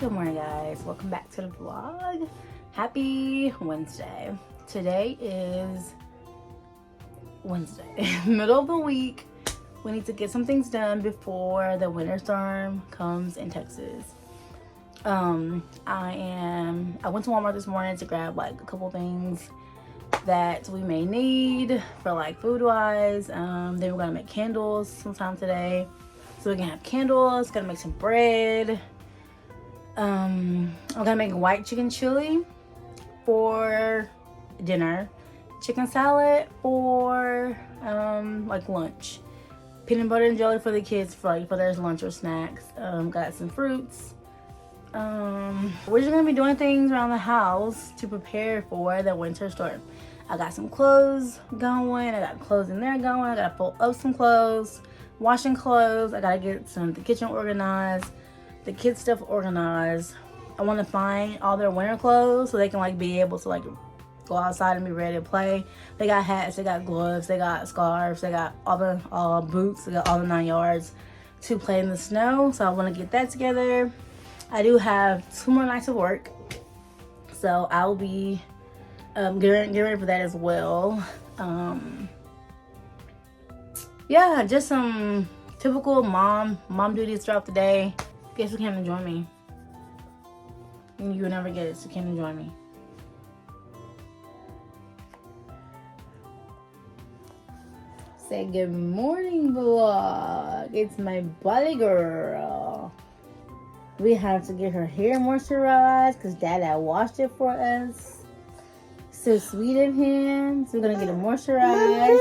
Good morning, guys. Welcome back to the vlog. Happy Wednesday. Today is Wednesday, middle of the week. We need to get some things done before the winter storm comes in Texas. I went to Walmart this morning to grab like a couple things that we may need for like food wise. Then we're gonna make candles sometime today, so we can have candles. Gonna make some bread. I'm gonna make white chicken chili for dinner, chicken salad for like lunch, peanut butter and jelly for the kids for their lunch or snacks. Got some fruits. We're just gonna be doing things around the house to prepare for the winter storm. I got some clothes going. I got clothes in there going. I gotta fold up some clothes, washing clothes. I gotta get the kitchen organized, the kids stuff organized. I want to find all their winter clothes so they can like be able to like go outside and be ready to play. They got hats, they got gloves, they got scarves, they got all boots, they got all the 9 yards to play in the snow. So I want to get that together. I do have 2 more nights of work, so I'll be getting ready for that as well. Yeah, just some typical mom duties throughout the day. Guess you came to join me. You would never get it, so you came to join me. Say good morning, vlog. It's my body girl. We have to get her hair moisturized because Dada washed it for us. So sweet of him. So we're gonna get it moisturized.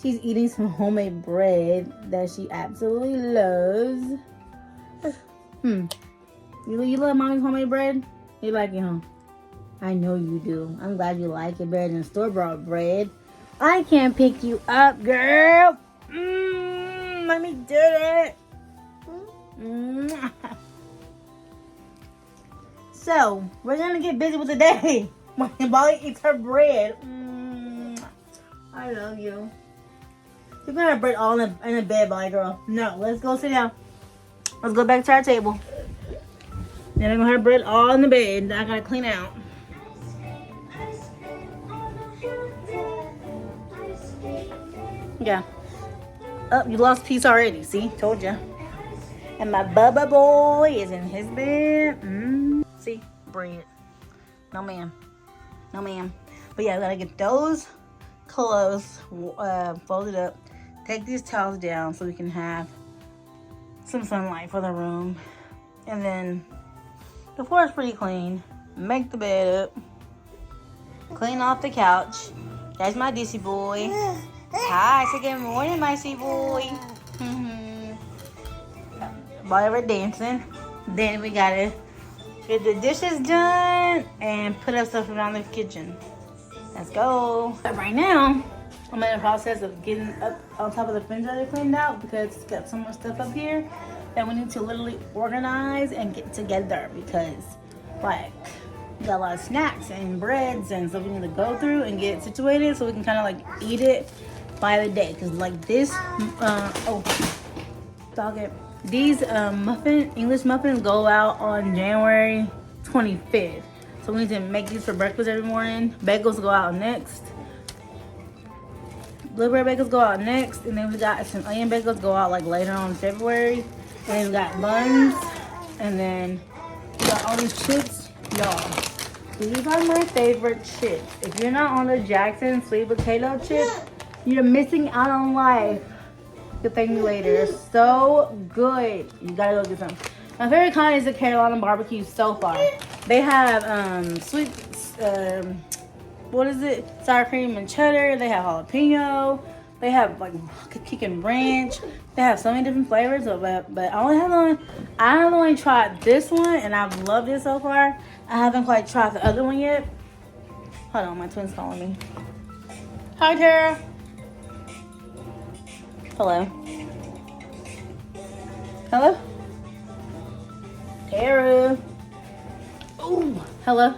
She's eating some homemade bread that she absolutely loves. You love mommy's homemade bread? You like it, huh? I know you do. I'm glad you like it better than store-bought bread. I can't pick you up, girl. Let me do it. So, we're gonna get busy with the day. My Molly eats her bread. I love you. You're gonna have bread all in the bed, Molly girl. No, let's go sit down. Let's go back to our table. Then I'm gonna have bread all in the bed that I gotta clean out. Yeah. Oh, you lost peace already. See? Told ya. And my Bubba boy is in his bed. See? Bread. No, ma'am. No, ma'am. But yeah, I gotta get those clothes folded up. Take these towels down so we can have some sunlight for the room. And then the floor is pretty clean. Make the bed up. Clean off the couch. That's my Dissy boy. Hi, say good morning, my sweet boy. While we're dancing, then we gotta get the dishes done and put up stuff around the kitchen. Let's go. But right now, I'm in the process of getting up on top of the refrigerator cleaned out because it's got so much stuff up here that we need to literally organize and get together because like we got a lot of snacks and breads and stuff we need to go through and get situated so we can kind of like eat it by the day. Because like this these English muffins go out on January 25th, so we need to make these for breakfast every morning. Bagels go out next. Blueberry bagels go out next, and then we got some onion bagels go out like later on in February. And then we got buns, and then we got all these chips, y'all. These are my favorite chips. If you're not on the Jackson sweet potato chip, you're missing out on life. You'll thank me later. They're so good. You gotta go get some. My favorite kind is the Carolina barbecue so far. They have sweet, what is it? Sour cream and cheddar. They have jalapeno. They have like chicken ranch. They have so many different flavors of it. But I have only tried this one and I've loved it so far. I haven't quite tried the other one yet. Hold on, my twin's calling me. Hi, Tara. Hello. Hello? Tara. Ooh, hello.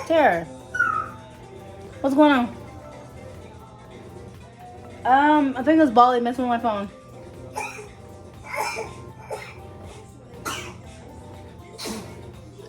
Tara. What's going on? I think it's Bali messing with my phone.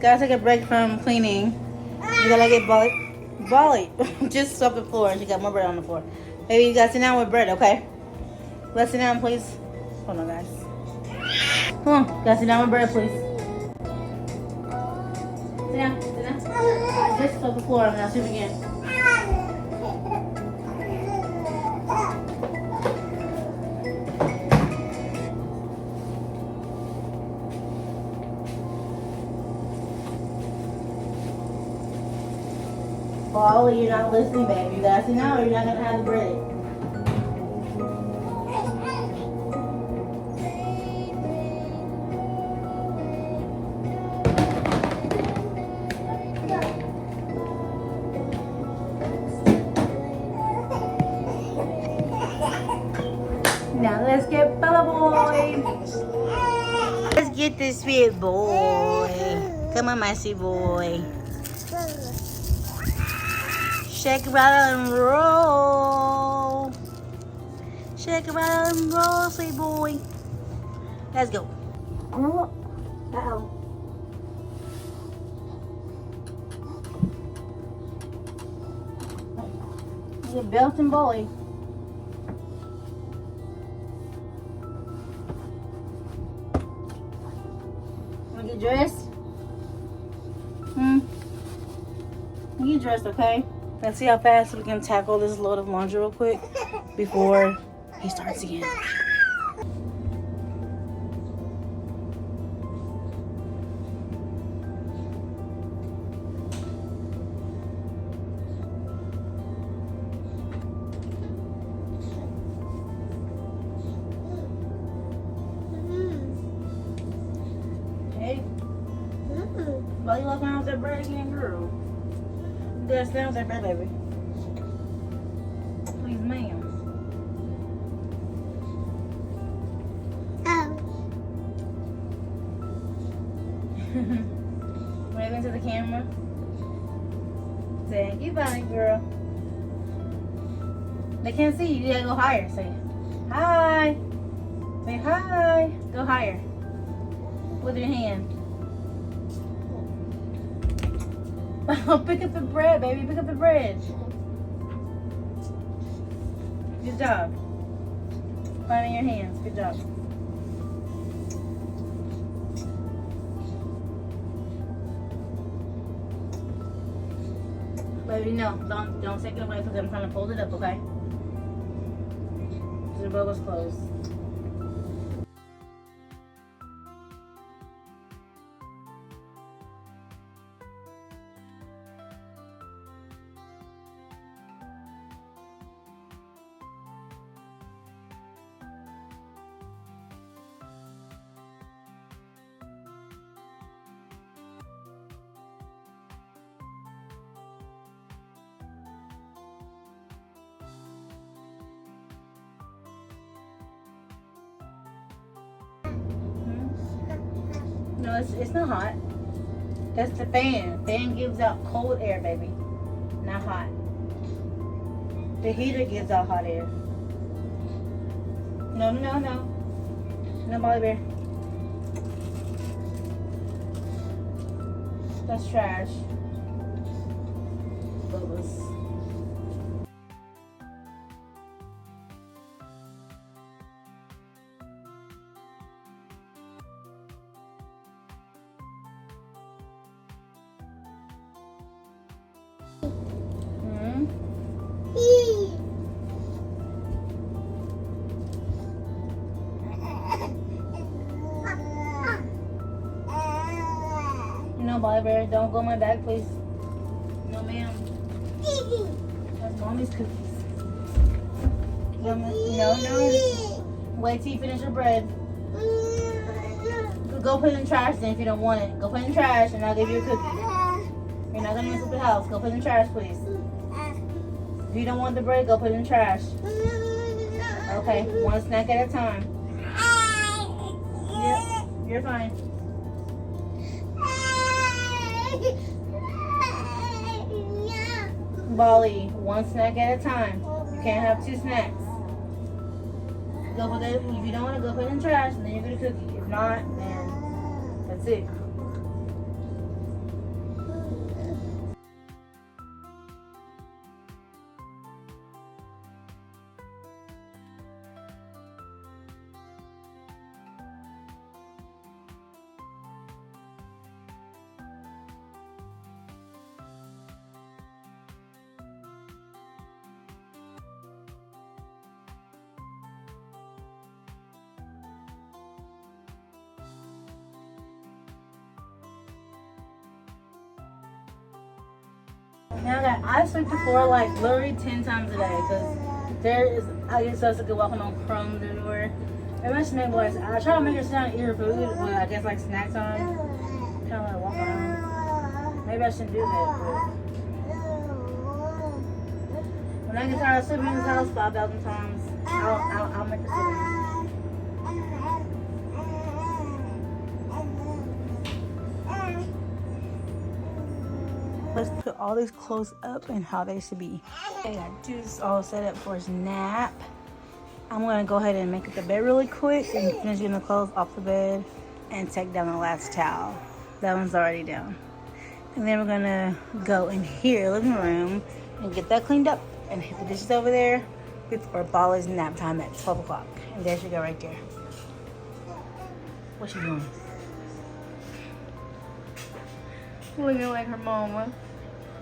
Gotta take a break from cleaning. You gotta get Bolly. Just swept the floor and she got more bread on the floor. Baby, you gotta sit down with bread, okay? Let's sit down, please. Hold on, guys. Come on, gotta sit down with bread, please. Sit down, sit down. I just swept the floor. I'm gonna sweep again. Bolly, you're not listening, baby. You gotta sit down or you're not gonna have the bread. Now let's get Bella Boy. Let's get this sweet boy. Come on, my sweet boy. Shake, rattle, and roll. Shake, rattle, and roll, sweet boy. Let's go. Uh-oh. Get Belton boy. Wanna get dressed? Get dressed, okay? Let's see how fast we can tackle this load of laundry real quick before he starts again. Hey. Why you walking around with that bread again, girl? You gotta stand with that bread, baby. Please, ma'am. Waving to the camera. Thank you, bunny girl. They can't see you. You gotta go higher. Say hi. Say hi. Go higher. With your hand. Pick up the bread, baby. Pick up the bread. Good job. Finding your hands. Good job. Baby, no. Don't take it away because I'm trying to fold it up, okay? The bubbles closed. No, it's not hot. That's the fan. Fan gives out cold air, baby. Not hot. The heater gives out hot air. No. No, Molly Bear. That's trash. Bubbles. No, Molly Bear, don't go in my bag, please. No, ma'am. That's mommy's cookies. No. Wait till you finish your bread. Go put it in the trash then if you don't want it. Go put it in the trash and I'll give you a cookie. You're not gonna mess up the house. Go put it in the trash, please. If you don't want the bread, go put it in the trash. Okay, one snack at a time. Yep, you're fine. Bolly, one snack at a time. You can't have two snacks. Go put it, if you don't want to, go put it in the trash and then you get a cookie. If not, then that's it. Now I sweep the floor like literally 10 times a day because I get so sick of walking on crumbs everywhere. It must make voice. I try to make her sit down and eat her food when I guess like snack time. Kind of like walk around. Maybe I shouldn't do that, but when I get tired of sitting in this house 5,000 times, I'll make her sit down. Let's put all these clothes up and how they should be. Okay, I got Juice all set up for his nap. I'm gonna go ahead and make up the bed really quick and finish getting the clothes off the bed and take down the last towel. That one's already down. And then we're gonna go in here, living room, and get that cleaned up and hit the dishes over there before Bala's nap time at 12 o'clock. And there she go right there. What's she doing? Looking like her mama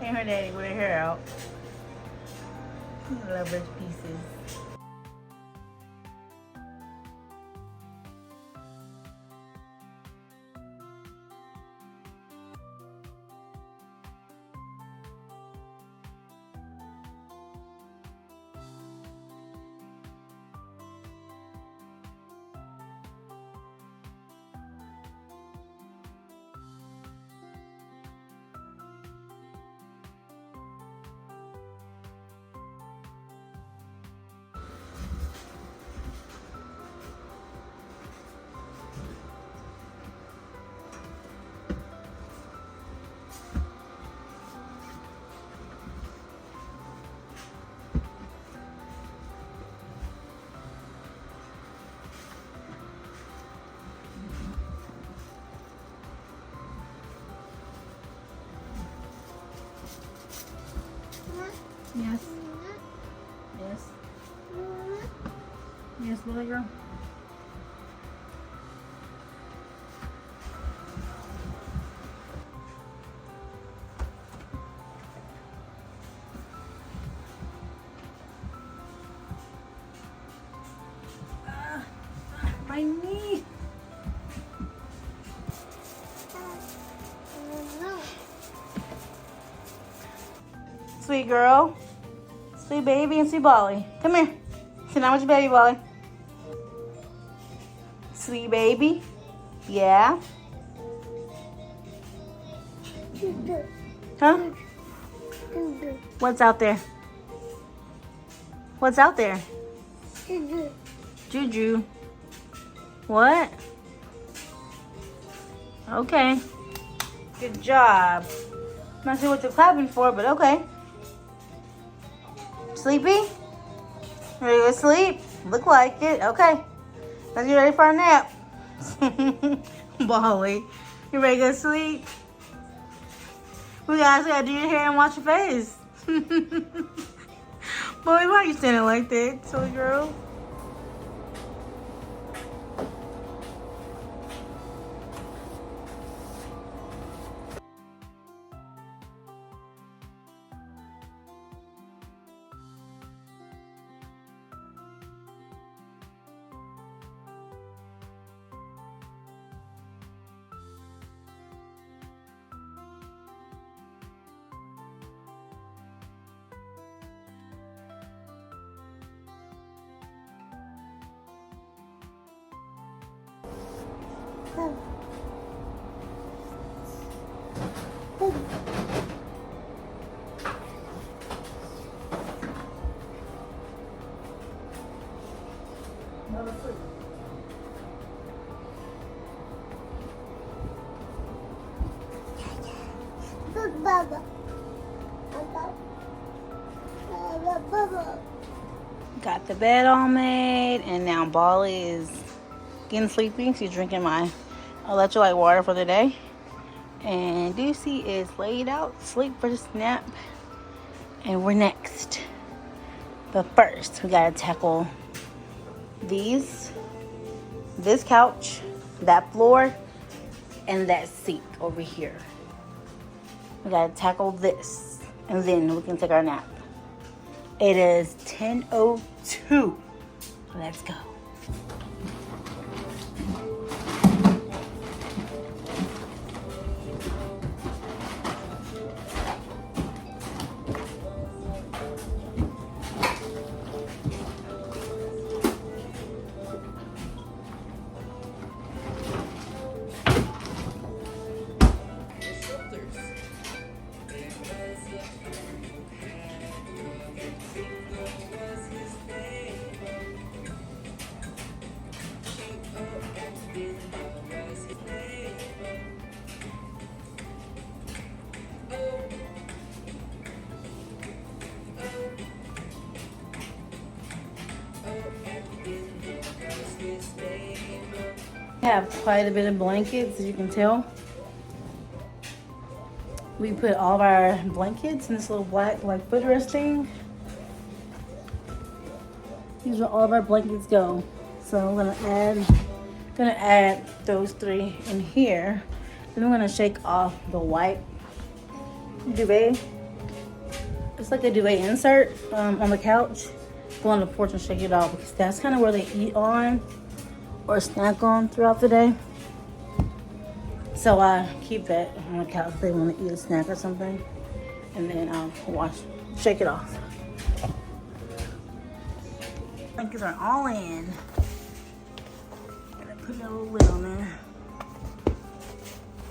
and her daddy with her hair out. Love her pieces. Yes. Yes. Yes, little girl. My knee. Sweet girl. Sweet baby and sweet Bolly. Come here. Sit down with your baby, Bolly. Sweet baby. Yeah. Huh? What's out there? What's out there? Juju. What? Okay. Good job. Not sure what you're clapping for, but okay. Sleepy? Ready to go to sleep? Look like it. Okay. Let's get ready for a nap. Bolly, you ready to go to sleep? We gotta do your hair and wash your face. Bolly, why are you standing like that, silly girl? Got the bed all made, and now Bolly is getting sleepy. She's drinking my electrolyte water for the day. And Deucey is laid out, sleep for the nap. And we're next. But first, we gotta tackle this couch, that floor, and that seat over here. We gotta tackle this, and then we can take our nap. It is 10:02. Let's go. We have quite a bit of blankets, as you can tell. We put all of our blankets in this little black like footrest thing. These are all of our blankets go. So I'm gonna add those 3 in here. Then I'm gonna shake off the white duvet. It's like a duvet insert on the couch. Go on the porch and shake it off because that's kind of where they eat on or snack on throughout the day. So I keep that on the couch if they want to eat a snack or something. And then I'll shake it off. Blankets are all in. Gotta put a little lid on there.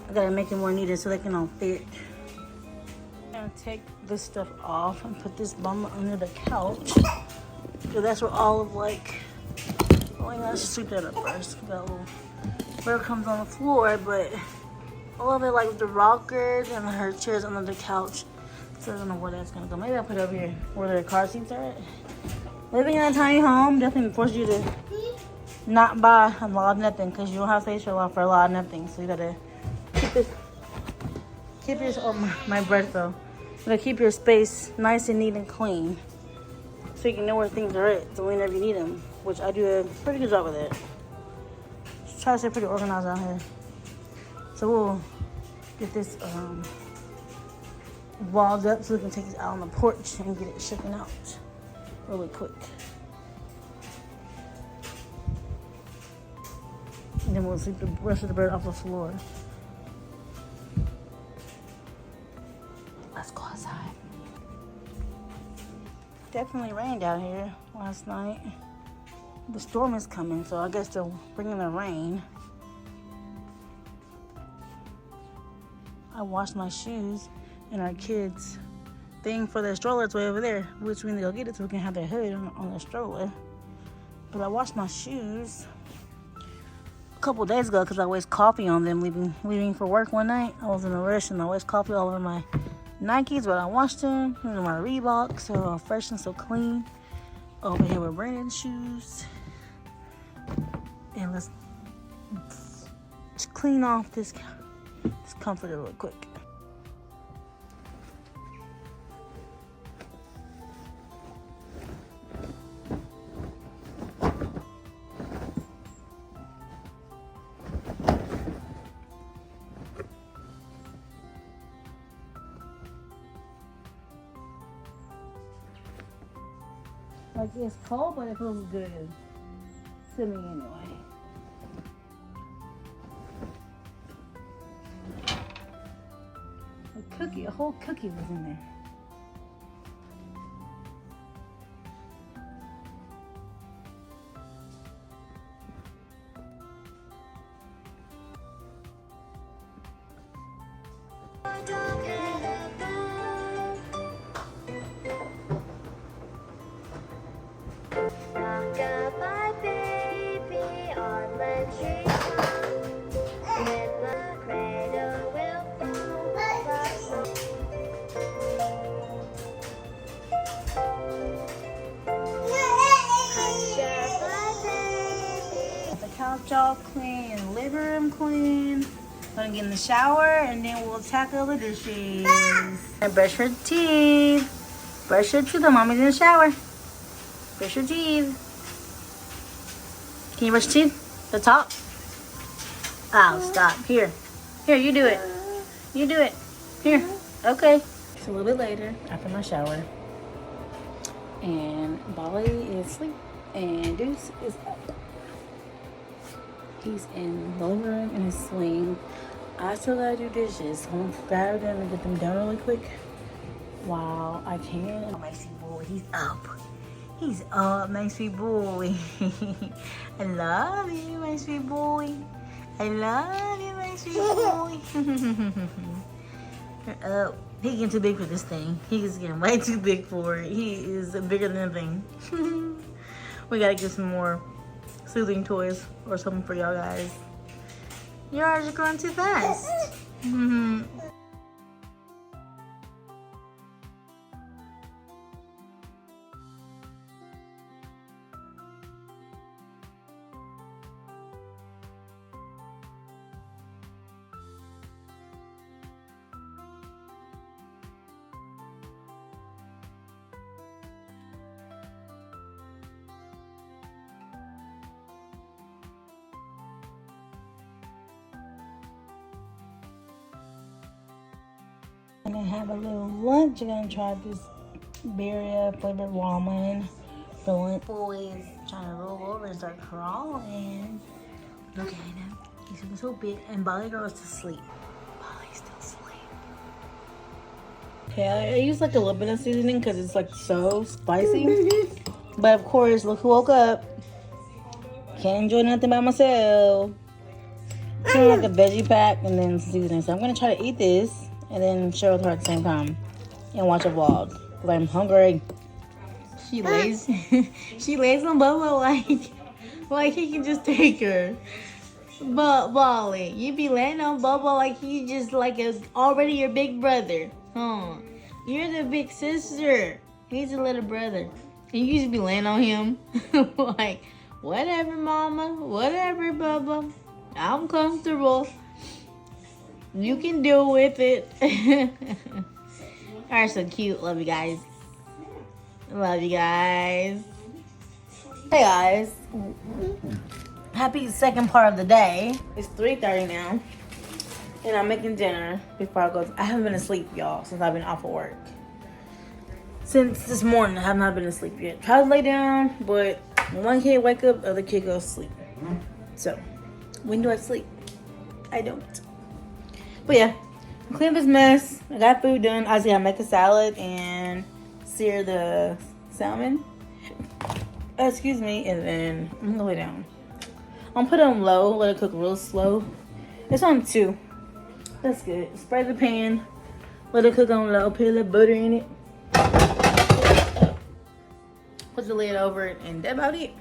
I gotta make it more neater so they can all fit. I'm gonna take this stuff off and put this bum under the couch. So that's where all of like, oh yeah, let's sweep that up first. Got a little bird comes on the floor, but all of it like with the rockers and her chairs under the couch. So I don't know where that's gonna go. Maybe I'll put it over here where the car seats are at. Living in a tiny home definitely forces you to not buy a lot of nothing because you don't have space for a lot of nothing. So you gotta keep your, oh my breath though. You gotta keep your space nice and neat and clean so you can know where things are at so whenever you need them, which I do a pretty good job of that. Just try to stay pretty organized out here. So we'll get this walled up so we can take it out on the porch and get it shaken out really quick. And then we'll sweep the rest of the bird off the floor. Let's go outside. Definitely rained out here last night. The storm is coming, so I guess they're bringing the rain. I washed my shoes and our kids' thing for their stroller is way over there, which we need to go get it so we can have their hood on the stroller. But I washed my shoes a couple days ago because I wasted coffee on them leaving for work one night. I was in a rush and I wasted coffee all over my Nikes, but I washed them. These are my Reebok, so fresh and so clean. Over here with Brandon's shoes. And let's clean off this comforter real quick. Like it's cold, but it feels good to me anyway. A whole cookie was in there. Couch all clean and the living room clean. Gonna get in the shower and then we'll tackle the dishes. And brush your teeth. Brush your teeth. The mommy's in the shower. Brush your teeth. Can you brush your teeth? The top? Oh, stop. Here, you do it. You do it. Here. Okay. It's a little bit later after my shower. And Bali is asleep. And Deuce is up. He's in the living room in his swing. I still gotta do dishes. So I'm gonna grab them and get them done really quick while I can. Oh, my sweet boy, he's up. He's up, my sweet boy. I love you, my sweet boy. I love you, my sweet boy. You're up. He's getting too big for this thing. He's getting way too big for it. He is bigger than the thing. We gotta get some more soothing toys or something for y'all guys. Yours are going too fast. gonna have a little lunch. I'm gonna try this berry flavored ramen for lunch. Boys trying to roll over and start crawling. Look at him. He's looking so big. And Bali goes to sleep. Bali's still asleep. Okay, I use like a little bit of seasoning because it's like so spicy. But of course, look who woke up. Can't enjoy nothing by myself. Kind of like a veggie pack and then seasoning. So I'm gonna try to eat this and then share with her at the same time and watch a vlog because I'm hungry. She lays, she lays on Bubba like he can just take her. But Bali, you be laying on Bubba like he just like already your big brother, huh? You're the big sister. He's a little brother, and you just be laying on him like whatever, mama, whatever, Bubba. I'm comfortable. You can deal with it. Are so cute. Love you guys. Love you guys. Hey guys. Happy second part of the day. It's 3:30 now. And I'm making dinner before I go. I haven't been asleep, y'all, since I've been off of work. Since this morning, I have not been asleep yet. Tried to lay down, but one kid wake up, the other kid goes to sleep. So, when do I sleep? I don't. But yeah, clean up this mess. I got food done. I just gotta make a salad and sear the salmon. Excuse me, and then I'm gonna lay down. I'm gonna put it on low, let it cook real slow. It's on 2. That's good. Spray the pan, let it cook on low, put a little butter in it. Put the lid over it, and that's about it.